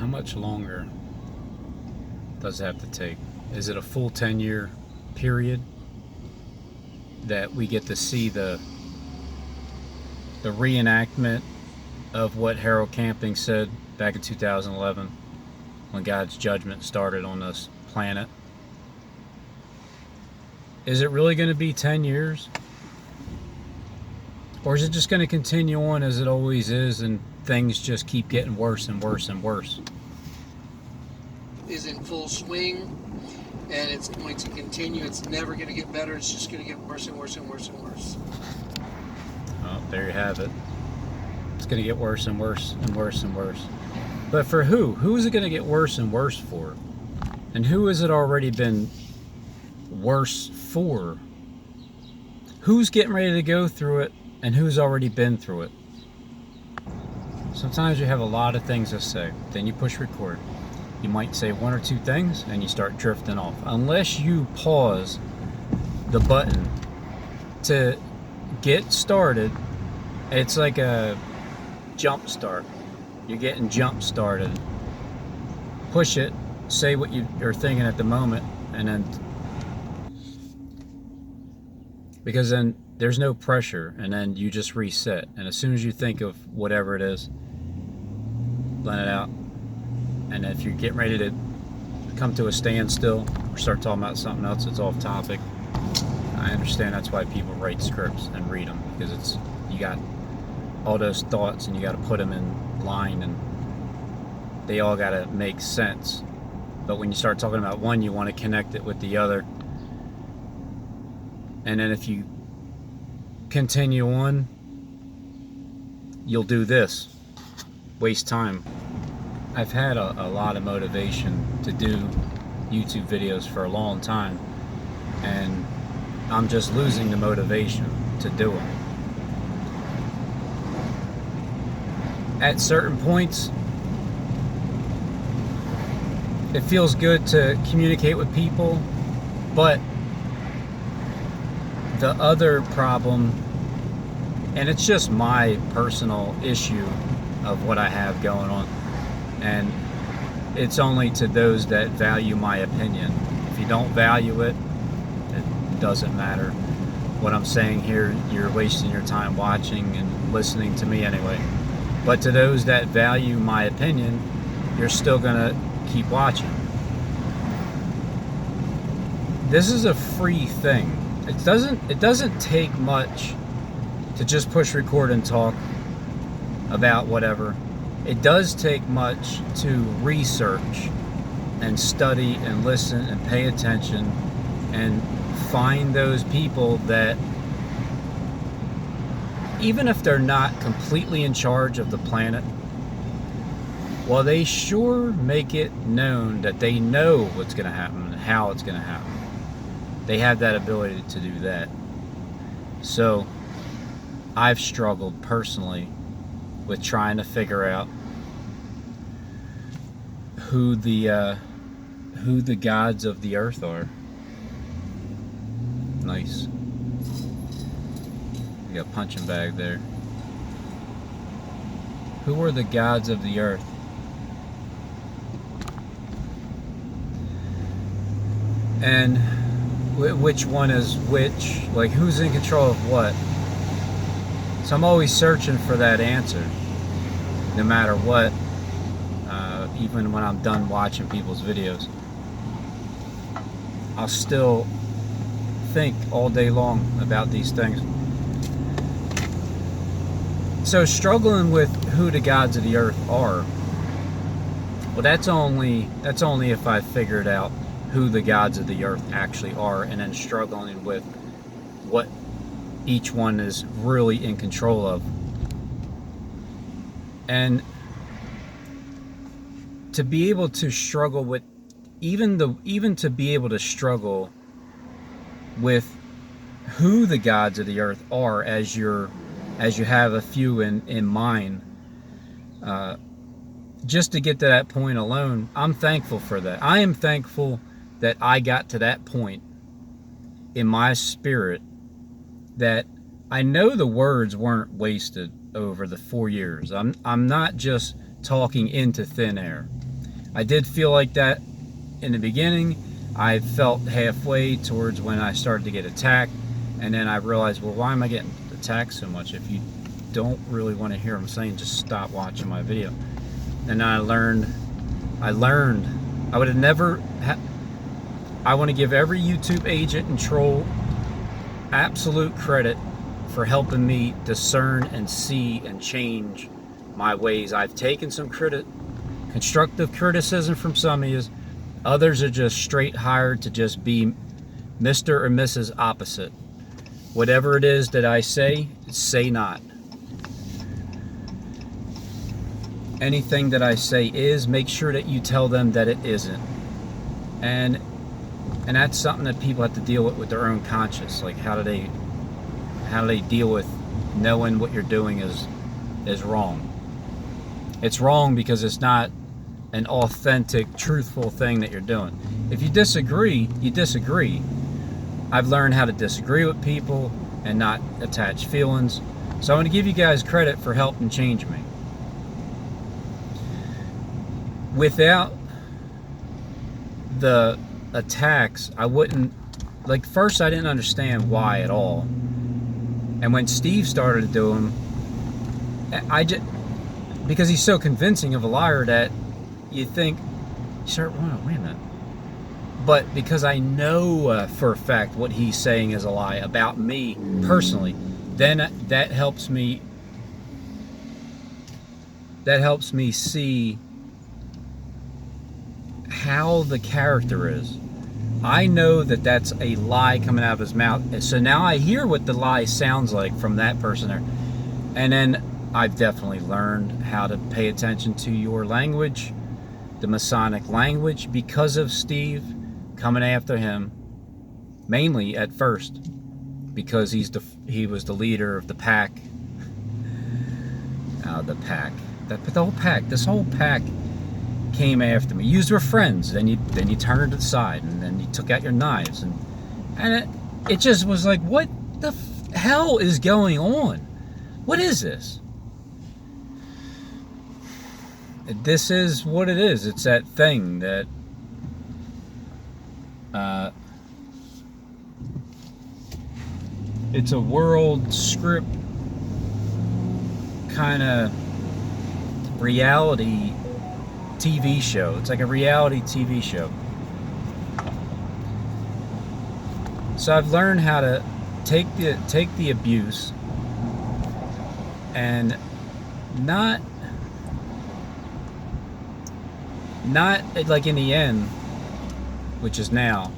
How much longer does it have to take? Is it a full 10-year period that we get to see the reenactment of what Harold Camping said back in 2011 when God's judgment started on this planet? Is it really going to be 10 years? Or is it just going to continue on as it always is and things just keep getting worse and worse and worse? Is in full swing, and it's going to continue. It's never going to get better. It's just going to get worse and worse and worse and worse. Oh, there you have it. It's going to get worse and worse and worse and worse. But for who? Who is it going to get worse and worse for? And who has it already been worse for? Who's getting ready to go through it and who's already been through it? Sometimes you have a lot of things to say. Then you push record. You might say one or two things and you start drifting off. Unless you pause the button to get started, it's like a jump start. You're getting jump started. Push it, say what you're thinking at the moment, and then, because then there's no pressure, and then you just reset. And as soon as you think of whatever it is, let it out. And if you're getting ready to come to a standstill or start talking about something else that's off topic, I understand that's why people write scripts and read them, because it's, you got all those thoughts and you got to put them in line and they all got to make sense. But when you start talking about one, you want to connect it with the other. And then if you continue on, you'll do this. Waste time. I've had a lot of motivation to do YouTube videos for a long time, and I'm just losing the motivation to do them. At certain points, it feels good to communicate with people, but the other problem, and it's just my personal issue of what I have going on, and it's only to those that value my opinion. If you don't value it, it doesn't matter. What I'm saying here, you're wasting your time watching and listening to me anyway. But to those that value my opinion, you're still gonna keep watching. This is a free thing. It doesn't take much to just push record and talk about whatever. It does take much to research and study and listen and pay attention and find those people that, even if they're not completely in charge of the planet, well, they sure make it known that they know what's going to happen and how it's going to happen. They have that ability to do that. So I've struggled personally with trying to figure out who the gods of the earth are. Nice. You got a punching bag there. Who are the gods of the earth? And which one is which? Like, who's in control of what? So I'm always searching for that answer, no matter what, even when I'm done watching people's videos. I'll still think all day long about these things. So struggling with who the gods of the earth are, well, that's only if I figured out who the gods of the earth actually are, and then struggling with what each one is really in control of. And to be able to struggle with, even to be able to struggle with who the gods of the earth are, as you have a few in mind, just to get to that point alone, I'm thankful for that. I am thankful that I got to that point in my spirit, that I know the words weren't wasted over the 4 years. I'm not just talking into thin air. I did feel like that in the beginning. I felt halfway towards when I started to get attacked, and then I realized, well, why am I getting attacked so much? If you don't really want to hear what I'm saying, just stop watching my video. And then I learned I would have never I want to give every YouTube agent and troll absolute credit for helping me discern and see and change my ways. I've taken some constructive criticism from some of you. Others are just straight hired to just be Mr. or Mrs. Opposite. Whatever it is that I say not. Anything that I say is, make sure that you tell them that it isn't. And that's something that people have to deal with their own conscience. Like, how do they deal with knowing what you're doing is wrong? It's wrong because it's not an authentic, truthful thing that you're doing. If you disagree, you disagree. I've learned how to disagree with people and not attach feelings. So I'm going to give you guys credit for helping change me. Without the attacks, I wouldn't, like, first I didn't understand why at all. And when Steve started to do them, I just, because he's so convincing of a liar that you think, sure, wait a minute. But because I know for a fact what he's saying is a lie about me personally, then that helps me see how the character is. I know that that's a lie coming out of his mouth. So now I hear what the lie sounds like from that person there. And then I've definitely learned how to pay attention to your language, the Masonic language, because of Steve coming after him, mainly at first, because he was the leader of the pack. This whole pack came after me. You were friends, then you turned aside, and then you took out your knives, and it just was like, what the hell is going on? What is this? This is what it is. It's that thing that it's a world script kind of reality TV show. It's like a reality TV show. So I've learned how to take the abuse and not like in the end, which is now,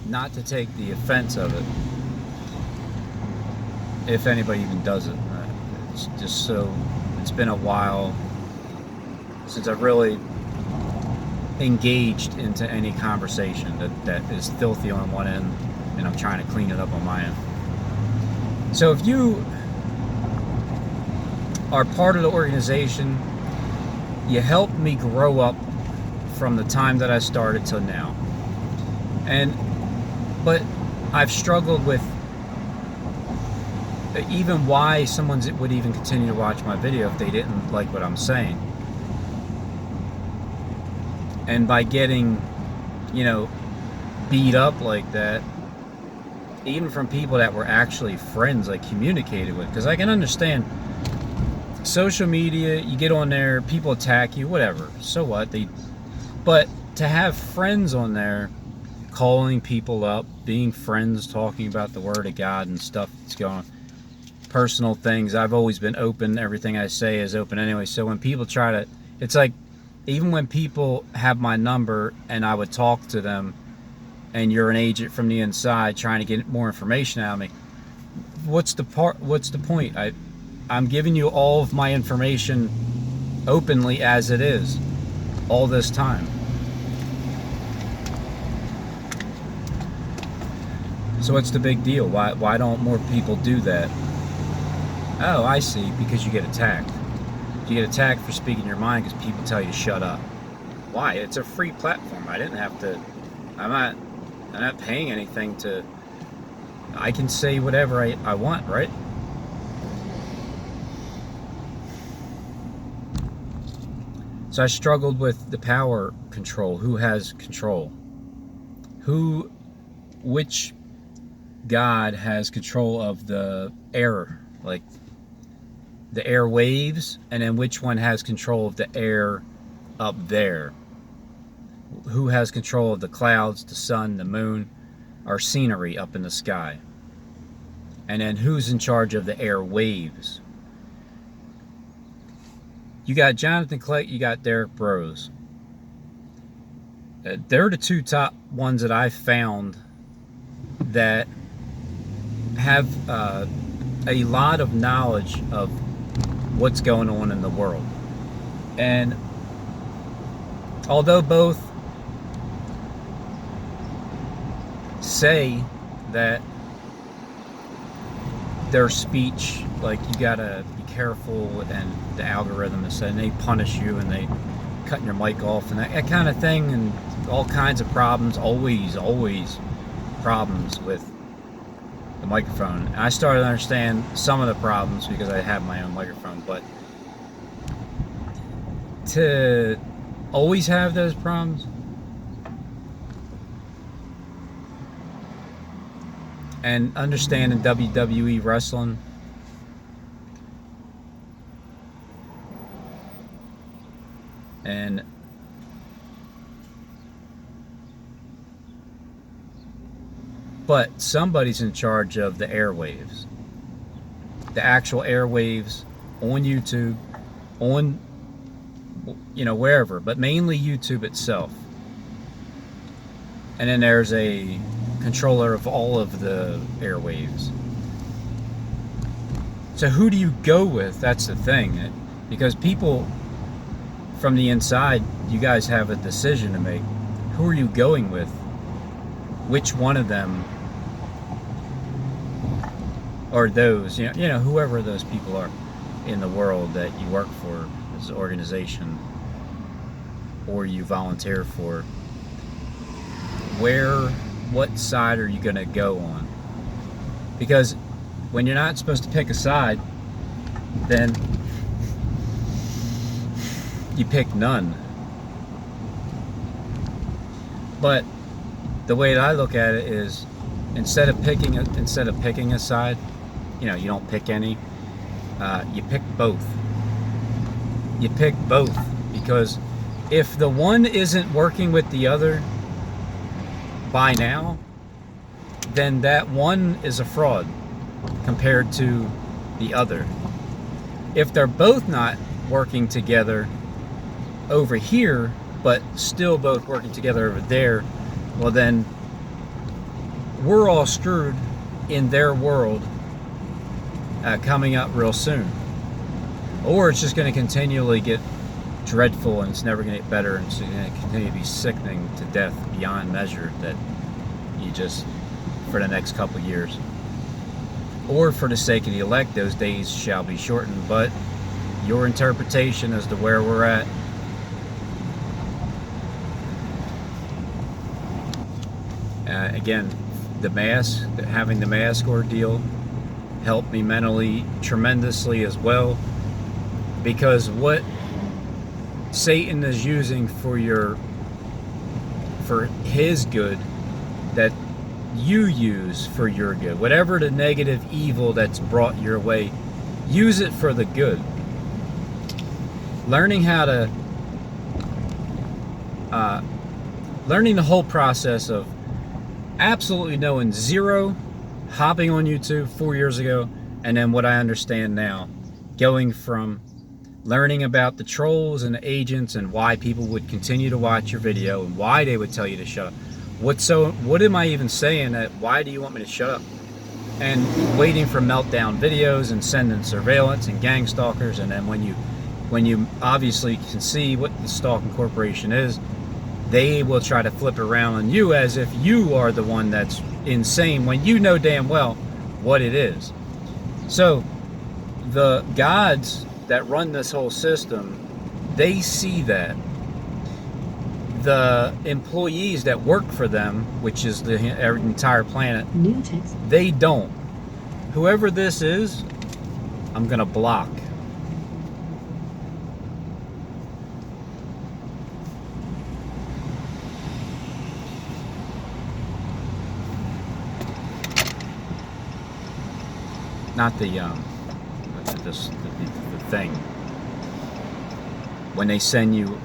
not to take the offense of it, if anybody even does it. It's just so, it's been a while since I've really engaged into any conversation that is filthy on one end, and I'm trying to clean it up on my end. So if you are part of the organization, you helped me grow up from the time that I started till now. But I've struggled with even why someone would even continue to watch my video if they didn't like what I'm saying. And by getting, beat up like that, even from people that were actually friends, I communicated with, because I can understand social media, you get on there, people attack you, whatever, so what? But to have friends on there calling people up, being friends, talking about the Word of God and stuff that's going on, personal things, I've always been open. Everything I say is open anyway. So when people try to, it's like, even when people have my number and I would talk to them, and you're an agent from the inside trying to get more information out of me, what's the point? I'm giving you all of my information openly as it is all this time. So what's the big deal? Why don't more people do that? Oh, I see, because you get attacked. You get attacked for speaking your mind because people tell you to shut up. Why? It's a free platform. I didn't have to, I'm not paying anything to, I can say whatever I want, right? So I struggled with the power control. Who has control? Which God has control of the air, like the air waves, and then which one has control of the air up there? Who has control of the clouds, the sun, the moon, our scenery up in the sky? And then who's in charge of the air waves? You got Jonathan Clayton, you got Derek Bros. They're the two top ones that I've found that have a lot of knowledge of what's going on in the world. And although both say that their speech, like, you gotta be careful, and the algorithm is saying they punish you and they cutting your mic off and that kind of thing, and all kinds of problems, always problems with the microphone. And I started to understand some of the problems because I have my own microphone, but to always have those problems and understanding WWE wrestling, and but somebody's in charge of the airwaves, the actual airwaves on YouTube, on, you know, wherever, but mainly YouTube itself. And then there's a controller of all of the airwaves. So who do you go with? That's the thing. Because people from the inside, you guys have a decision to make. Who are you going with? Which one of them, or those, you know, whoever those people are in the world that you work for as an organization or you volunteer for, what side are you going to go on? Because when you're not supposed to pick a side, then you pick none. But the way that I look at it is, instead of picking a side, you know, you don't pick any. You pick both. You pick both, because if the one isn't working with the other by now, then that one is a fraud compared to the other. If they're both not working together over here, but still both working together over there, well, then we're all screwed in their world coming up real soon. Or it's just going to continually get dreadful, and it's never going to get better, and it's going to continue to be sickening to death beyond measure, that you just, for the next couple of years. Or for the sake of the elect, those days shall be shortened. But your interpretation as to where we're at, again, the mask, having the mask ordeal helped me mentally tremendously as well, because what Satan is using for his good, that you use for your good. Whatever the negative evil that's brought your way, use it for the good. Learning how to learning the whole process of absolutely knowing zero, hopping on YouTube 4 years ago, and then what I understand now, going from learning about the trolls and the agents and why people would continue to watch your video and why they would tell you to shut up. What am I even saying? That why do you want me to shut up? And waiting for meltdown videos and sending surveillance and gang stalkers, and then when you obviously can see what the stalking corporation is, they will try to flip around on you as if you are the one that's insane, when you know damn well what it is. So the gods that run this whole system, they see that. The employees that work for them, which is the entire planet, they don't. Whoever this is, I'm gonna block. not the thing. When they send you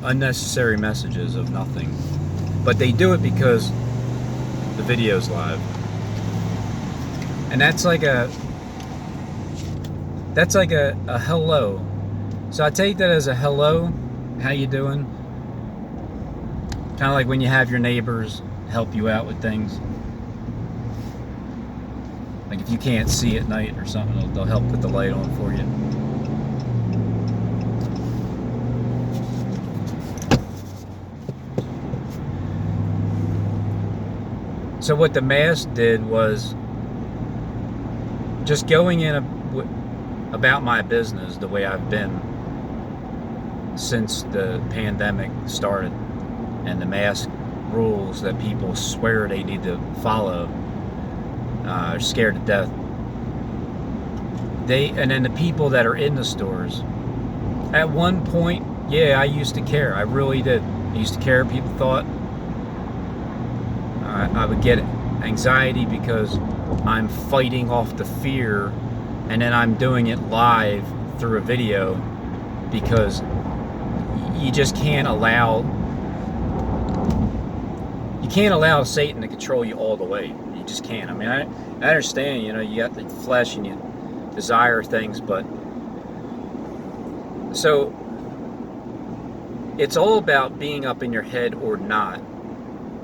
unnecessary messages of nothing, but they do it because the video's live, and that's like a hello. So I take that as a hello, how you doing? Kind of like when you have your neighbors help you out with things. Like if you can't see at night or something, they'll help put the light on for you. So what the mask did was just going in about my business the way I've been since the pandemic started, and the mask rules that people swear they need to follow are scared to death. And then the people that are in the stores, at one point, yeah, I used to care. I really did. I used to care what people thought. I would get anxiety because I'm fighting off the fear, and then I'm doing it live through a video, because you just can't allow Satan to control you all the way. You just can't. I mean, I understand, you got the flesh and you desire things, but so it's all about being up in your head or not.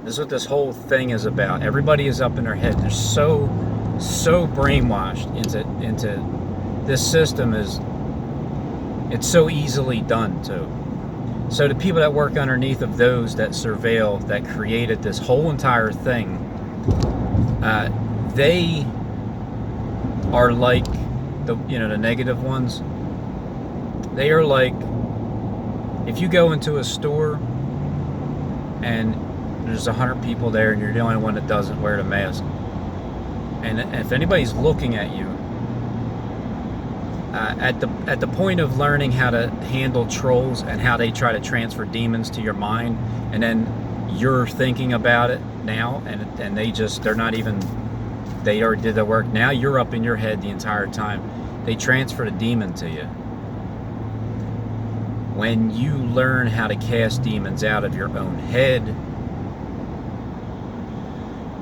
This is what this whole thing is about. Everybody is up in their head. They're so brainwashed into this system. It's so easily done too. So the people that work underneath of those that surveil, that created this whole entire thing, they are like the negative ones. They are like, if you go into a store and there's 100 people there and you're the only one that doesn't wear the mask, and if anybody's looking at you, at the point of learning how to handle trolls and how they try to transfer demons to your mind, and then you're thinking about it now, and they already did their work. Now you're up in your head the entire time. They transfer a demon to you. When you learn how to cast demons out of your own head,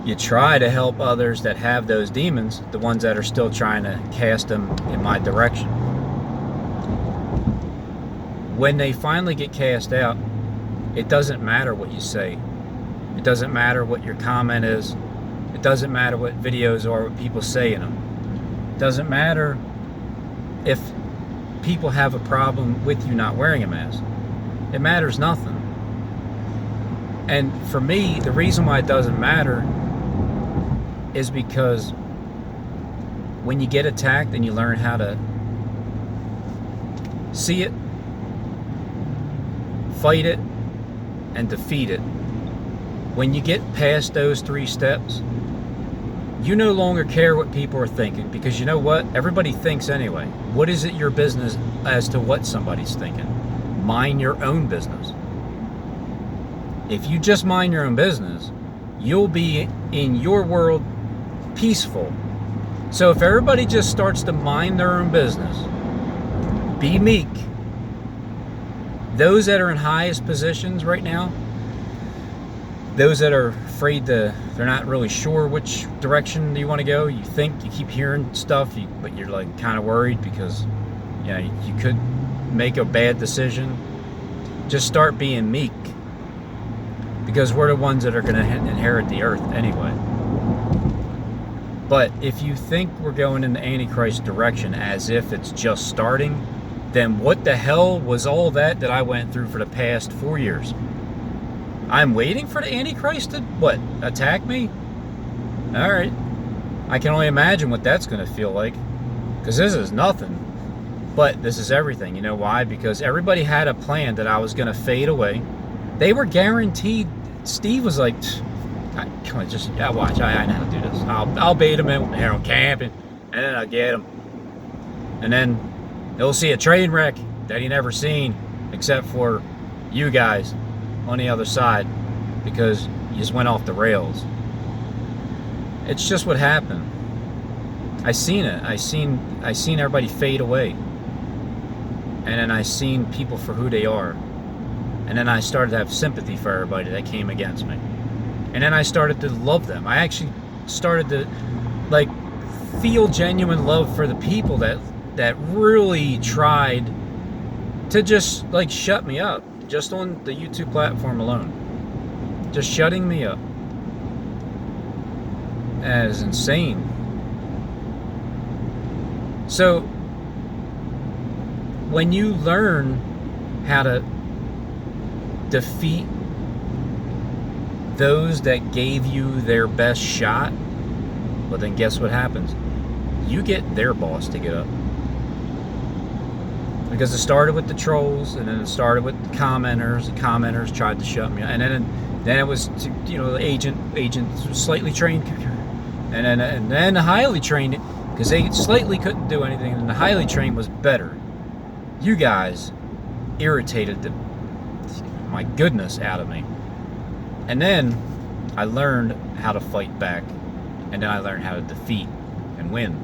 you try to help others that have those demons, the ones that are still trying to cast them in my direction. When they finally get cast out, it doesn't matter what you say. It doesn't matter what your comment is. It doesn't matter what videos are, what people say in them. It doesn't matter if people have a problem with you not wearing a mask. It matters nothing. And for me, the reason why it doesn't matter is because when you get attacked and you learn how to see it, fight it, and defeat it, when you get past those 3 steps, you no longer care what people are thinking, because you know what? Everybody thinks anyway. What is it your business as to what somebody's thinking? Mind your own business. If you just mind your own business, you'll be in your world peaceful. So if everybody just starts to mind their own business, be meek. Those that are in highest positions right now, those that are afraid they're not really sure which direction you want to go. You think, you keep hearing stuff, but you're like kind of worried because you could make a bad decision. Just start being meek, because we're the ones that are going to inherit the earth anyway. But if you think we're going in the Antichrist direction as if it's just starting, then what the hell was all that I went through for the past 4 years? I'm waiting for the Antichrist to, attack me? Alright. I can only imagine what that's going to feel like, because this is nothing. But this is everything. You know why? Because everybody had a plan that I was going to fade away. They were guaranteed. Steve was like, come on, just watch. I know how to do this. I'll bait him in here on camping, and then I'll get him. And then he'll see a train wreck that he never seen, except for you guys on the other side, because you just went off the rails. It's just what happened. I seen it. I seen everybody fade away. And then I seen people for who they are. And then I started to have sympathy for everybody that came against me. And then I started to love them. I actually started to like feel genuine love for the people that really tried to just like shut me up, just on the YouTube platform alone. Just shutting me up. That is insane. So when you learn how to defeat those that gave you their best shot, well then guess what happens? You get their boss to get up. Because it started with the trolls, and then it started with the commenters. The commenters tried to shut me up, and then it was the agent slightly trained, and then the highly trained, because they slightly couldn't do anything, and the highly trained was better. You guys irritated my goodness out of me. And then I learned how to fight back, and then I learned how to defeat and win.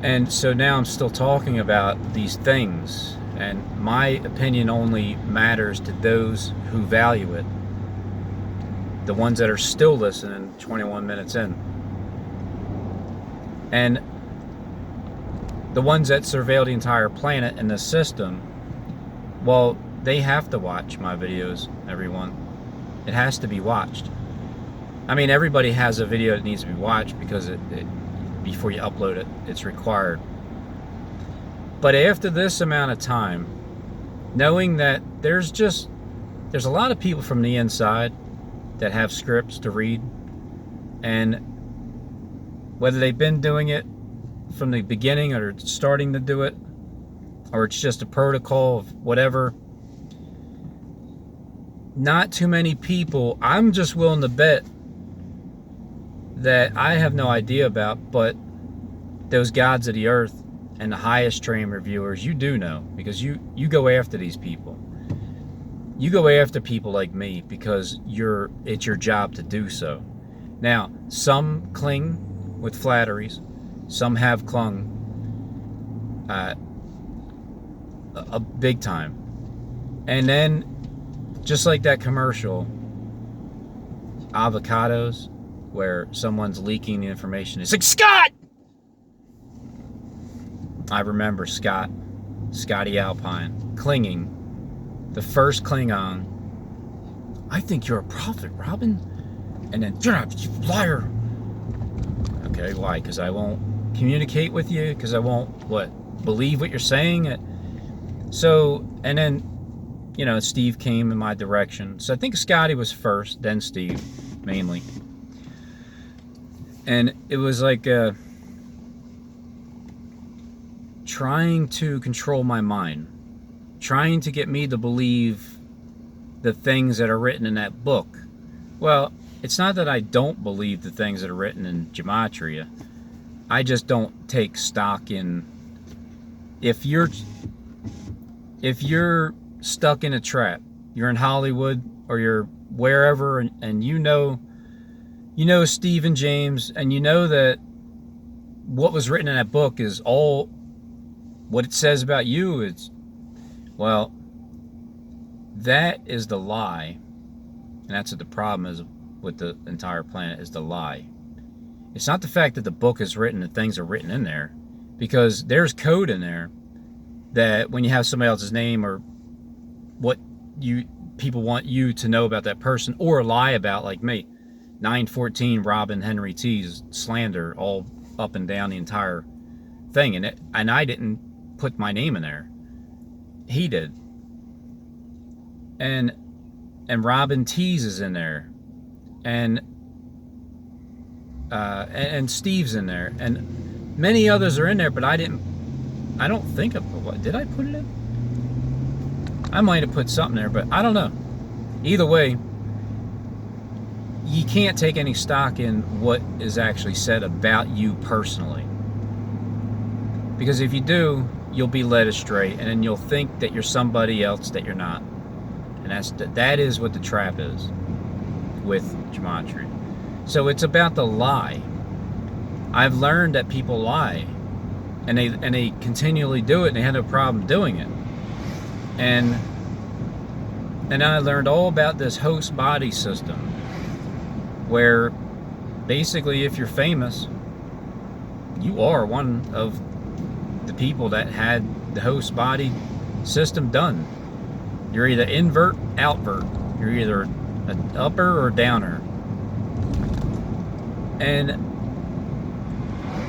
And so now I'm still talking about these things, and my opinion only matters to those who value it. The ones that are still listening 21 minutes in. And the ones that surveil the entire planet and the system, well, they have to watch my videos, everyone. It has to be watched. I mean, everybody has a video that needs to be watched because before you upload it, it's required. But after this amount of time, knowing that there's a lot of people from the inside that have scripts to read, and whether they've been doing it from the beginning or starting to do it, or it's just a protocol of whatever, not too many people, I'm just willing to bet, that I have no idea about, but those gods of the earth and the highest trained reviewers, you do know, because you go after these people. You go after people like me because it's your job to do so. Now, some cling with flatteries, some have clung a big time. And then, just like that commercial, avocados, where someone's leaking the information. It's like, Scott! I remember Scotty Alpine, clinging, the first Klingon. I think you're a prophet, Robin. And then, you're not, you liar. Okay, why? Because I won't communicate with you? Because I won't, believe what you're saying? So, and then, Steve came in my direction. So I think Scotty was first, then Steve, mainly. And it was like trying to control my mind, trying to get me to believe the things that are written in that book. Well, it's not that I don't believe the things that are written in Gematria. I just don't take stock in, if you're stuck in a trap, you're in Hollywood or you're wherever, and you know Steve and James, and you know that what was written in that book is all what it says about you. Well, that is the lie. And that's what the problem is with the entire planet, is the lie. It's not the fact that the book is written and things are written in there, because there's code in there that when you have somebody else's name or what people want you to know about that person or lie about, like me, 914 Robin Henry T's slander all up and down the entire thing, and I didn't put my name in there. He did. And Robin T's is in there, and Steve's in there, and many others are in there, but I don't think what did I put it in? I might have put something there, but I don't know. Either way, you can't take any stock in what is actually said about you personally. Because if you do, you'll be led astray, and then you'll think that you're somebody else that you're not. And that is what the trap is with gematria. So it's about the lie. I've learned that people lie, and they continually do it, and they have no problem doing it. And I learned all about this host body system, where basically if you're famous, you are one of the people that had the host body system done. You're either invert, outvert. You're either an upper or downer. And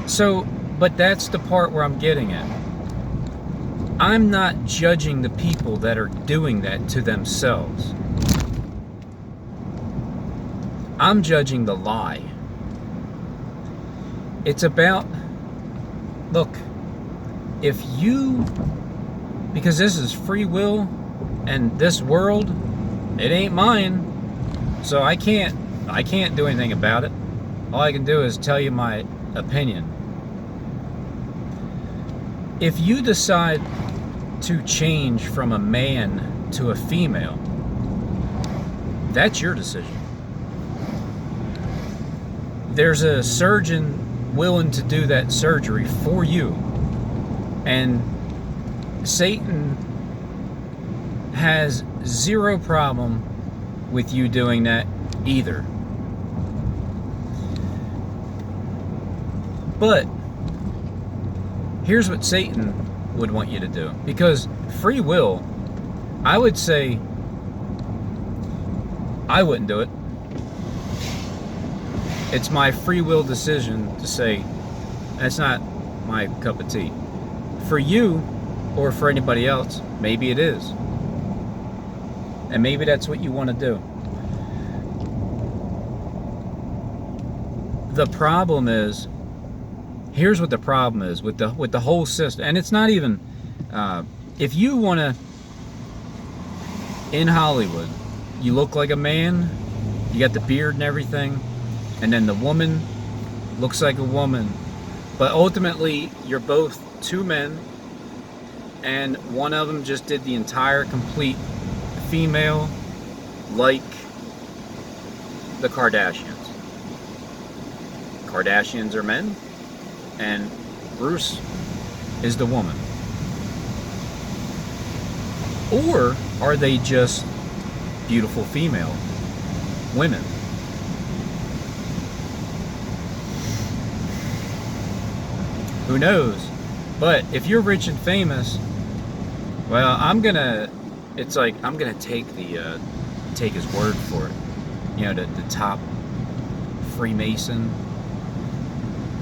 so, but that's the part where I'm getting at. I'm not judging the people that are doing that to themselves. I'm judging the lie. It's about, look, if you, because this is free will, and this world, it ain't mine, so I can't do anything about it. All I can do is tell you my opinion. If you decide to change from a man to a female, that's your decision. There's a surgeon willing to do that surgery for you, and Satan has zero problem with you doing that either. But here's what Satan would want you to do, because free will, I would say I wouldn't do it. It's my free will decision to say that's not my cup of tea. For you or for anybody else, maybe it is. And maybe that's what you want to do. The problem is, here's what the problem is with the whole system. And it's not even, if you want to, in Hollywood, you look like a man, you got the beard and everything, and then the woman looks like a woman, but ultimately you're both two men, and one of them just did the entire complete female, like the Kardashians. Kardashians are men, and Bruce is the woman. Or are they just beautiful female women? Who knows? But if you're rich and famous, well, I'm gonna take his word for it. You know, the top Freemason,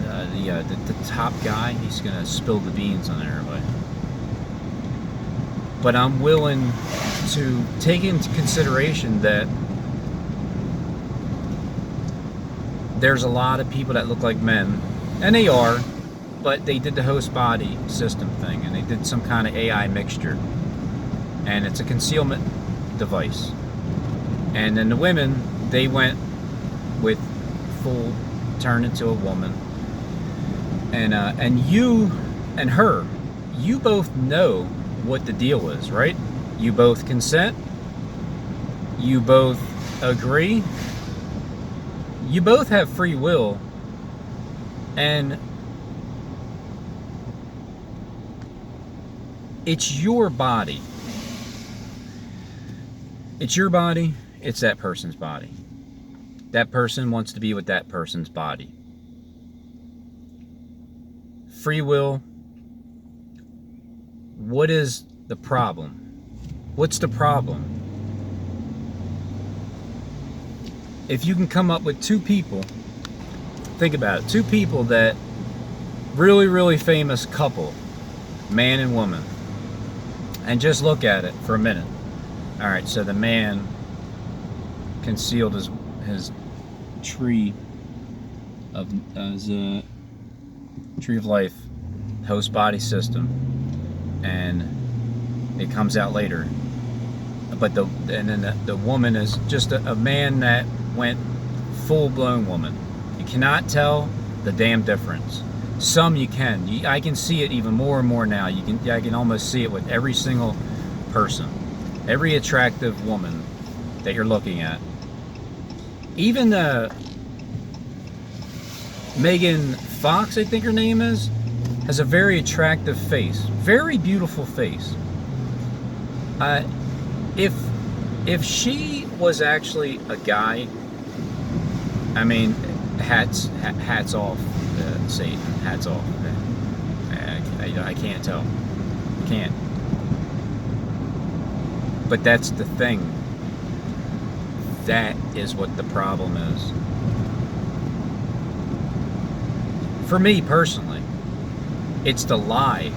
the top guy, he's gonna spill the beans on everybody. But I'm willing to take into consideration that there's a lot of people that look like men, and they are, but they did the host body system thing, and they did some kind of AI mixture, and it's a concealment device. And then the women, they went with full turn into a woman, and you and her, you both know what the deal is, right? You both consent, you both agree, you both have free will, and it's your body. It's your body, it's that person's body. That person wants to be with that person's body. Free will. What is the problem? What's the problem? If you can come up with two people, think about it, two people that really, really famous couple, man and woman, and just look at it for a minute. All right, so the man concealed his tree of tree of life, host body system, and it comes out later. But the woman is just a man that went full blown woman. You cannot tell the damn difference. Some you can. I can see it even more and more now. I can almost see it with every single person, every attractive woman that you're looking at. Even Megan Fox, I think her name is, has a very attractive face, very beautiful face. If she was actually a guy, I mean, hats off, Satan, hats off. I can't tell, can't. But that's the thing. That is what the problem is. For me personally, it's the lie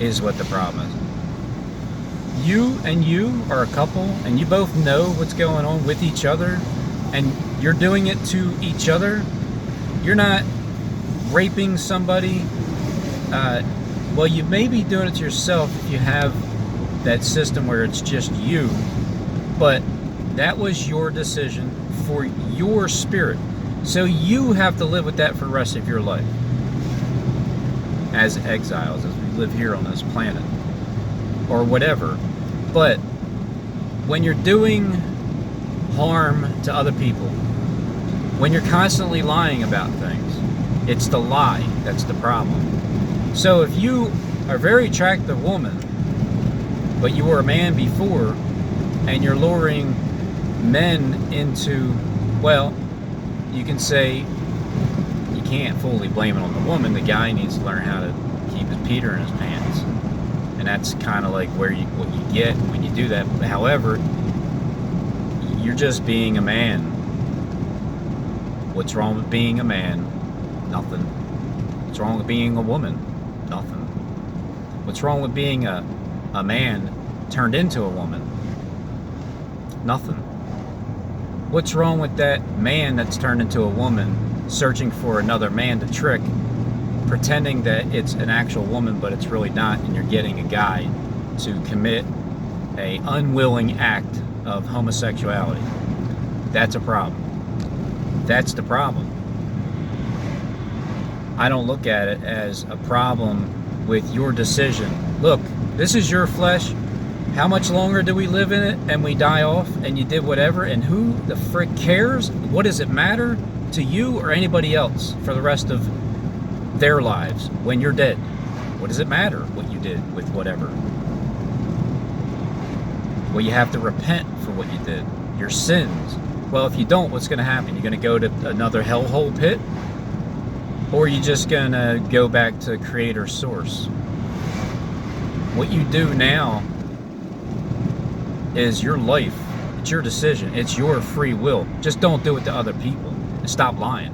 is what the problem is. You are a couple and you both know what's going on with each other and you're doing it to each other. You're not raping somebody. Well, you may be doing it to yourself if you have that system where it's just you, but that was your decision for your spirit. So you have to live with that for the rest of your life as exiles, as we live here on this planet or whatever. But when you're doing harm to other people, when you're constantly lying about things, it's the lie that's the problem. So if you are a very attractive woman, but you were a man before, and you're luring men into, well, you can say, you can't fully blame it on the woman. The guy needs to learn how to keep his Peter in his pants. And that's kind of like what you get when you do that. However, you're just being a man. What's wrong with being a man? Nothing. What's wrong with being a woman? Nothing. What's wrong with being a man turned into a woman? Nothing. What's wrong with that man that's turned into a woman searching for another man to trick, pretending that it's an actual woman but it's really not, and you're getting a guy to commit a unwilling act of homosexuality? That's a problem. That's the problem. I don't look at it as a problem with your decision. Look, this is your flesh. How much longer do we live in it and we die off and you did whatever, and who the frick cares? What does it matter to you or anybody else for the rest of their lives when you're dead? What does it matter what you did with whatever? Well, you have to repent for what you did, your sins. Well, if you don't, what's going to happen? You're going to go to another hellhole pit? Or are you just going to go back to Creator Source? What you do now is your life. It's your decision. It's your free will. Just don't do it to other people. And stop lying.